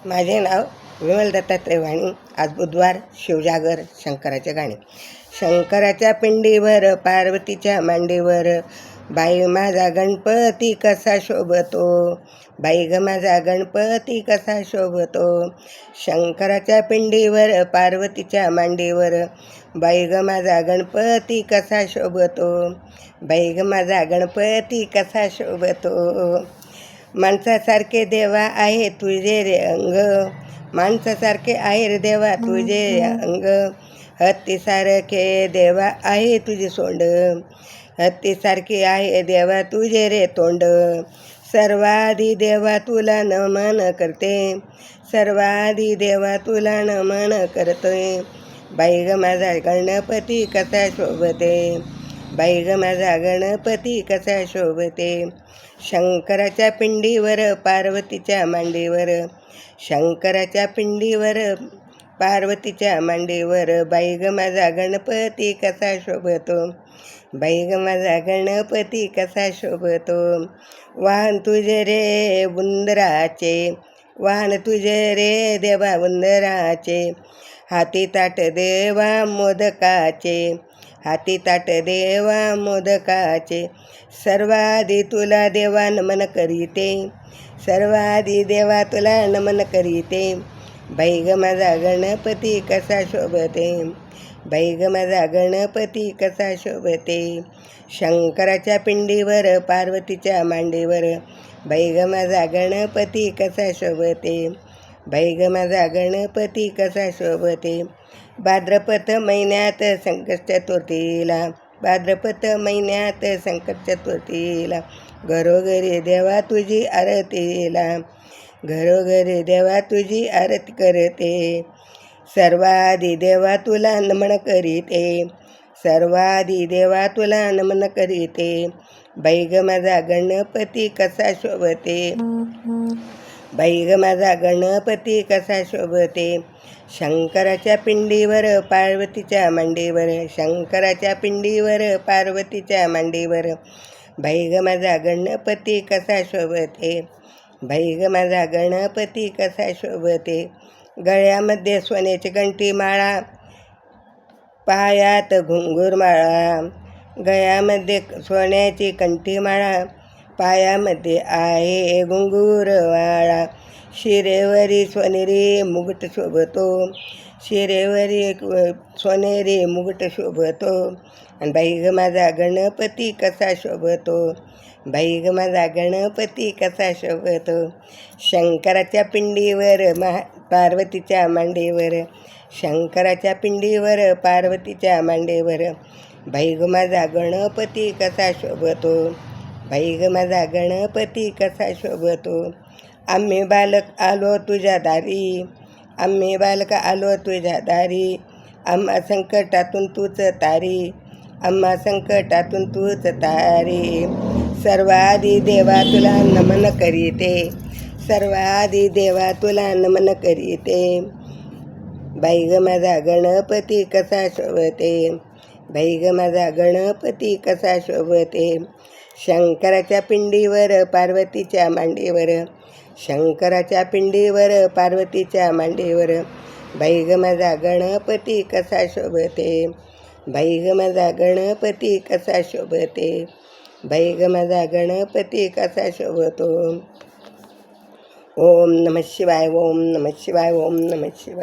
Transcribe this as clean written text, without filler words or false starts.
माझे नाव विमल दत्तात्रय वाणी. आज बुधवार. शिवजागर. शंकराचे गाणे. शंकराच्या पिंडीवर पार्वतीच्या मांडीवर बाई माझा गणपती कसा शोभतो, बाई ग माझा गणपती कसा शोभतो. शंकराच्या पिंडीवर पार्वतीच्या मांडीवर बाई ग माझा गणपती कसा शोभतो, बाई ग माझा गणपती कसा शोभतो. माणसासारखे देवा आहे तुझे रे अंग, माणसासारखे आहे रे देवा तुझे अंग. हत्तीसारखे देवा आहे तुझे सोंड, हत्तीसारखे आहे देवा तुझे रे तोंड. सर्वाधी देवा तुला नमन करते, सर्वाधी देवा तुला नमन करते. बाई ग माझा गणपती कसा शोभते, बाई ग माझा गणपती कसा शोभते. शंकराच्या पिंडीवर पार्वतीच्या मांडीवर, शंकराच्या पिंडीवर पार्वतीच्या मांडीवर बाई ग माझा गणपती कसा शोभतो, बाई ग माझा गणपती कसा शोभतो. वाहन तुझे रे उंदराचे, वाहन तुझे रे देवा उंदराचे. हाती ताट देवा मोदकाचे, हाती ताट देवा मोदकाचे. सर्वाधी तुला देवा नमन करीते, सर्वाधी देवा तुला नमन करीते. बाई ग माझा गणपती कसा शोभते, बाई ग माझा गणपती कसा शोभते. शंकराच्या पिंडीवर पार्वतीच्या मांडीवर बाई ग माझा गणपती कसा शोभते, बाई ग माझा गणपती कसा शोभते. भाद्रपद महिन्यात संकट चतुर्थीला, भाद्रपद महिन्यात संकट चतुर्थीला घरोघरी देवा तुझी आरतीला, घरोघरी देवा तुझी आरती करते. सर्वाधी देवा तुला नमन करीते, सर्वाधी देवा तुला नमन करीते. बाई ग माझा गणपती कसा शोभते, बाई ग माझा गणपती कसा शोभते. शंकराच्या पिंडीवर पार्वतीच्या मांडीवर, शंकराच्या पिंडीवर पार्वतीच्या मांडीवर बाई ग माझा गणपती कसा शोभते, बाई ग माझा गणपती कसा शोभते. गळ्यामध्ये सोन्याची कंठी माळा, पायात घुंगूर माळा, गळ्यामध्ये सोन्याची कंठी माळा, पायामध्ये आहे घुंगूर माळा. शिरेवरी सोनेरी मुकुट शोभतो, शिरेवरी सोनेरी मुकुट शोभतो. आणि बाई ग माझा गणपती कसा शोभतो, बाई ग माझा गणपती कसा शोभतो. शंकराच्या पिंडीवर पार्वतीच्या मांडीवर, शंकराच्या पिंडीवर पार्वतीच्या मांडीवर बाई ग माझा गणपती कसा शोभतो, बाई ग माझा गणपती कसा शोभतो. आम्ही बालक आलो तुझ्या दारी, आम्ही बालक आलो तुझ्या दारी. आम्हा संकटातून तूच तारी, आम्हा संकटातून तूच तारी. सर्वाधी देवा तुला नमन करीते, सर्वाधी देवा तुला नमन करीते. बाई ग माझा गणपती कसा शोभते, बाई ग माझा गणपती कसा शोभते. शंकराच्या पिंडीवर पार्वतीच्या मांडीवर, शंकराच्या पिंडीवर पार्वतीच्या मांडीवर बाई ग माझा गणपती कसा शोभते, बाई ग माझा गणपती कसा शोभते, बाई ग माझा गणपती कसा शोभतो. ओम नमः शिवाय, ओम नमः शिवाय, ओम नमः शिवाय.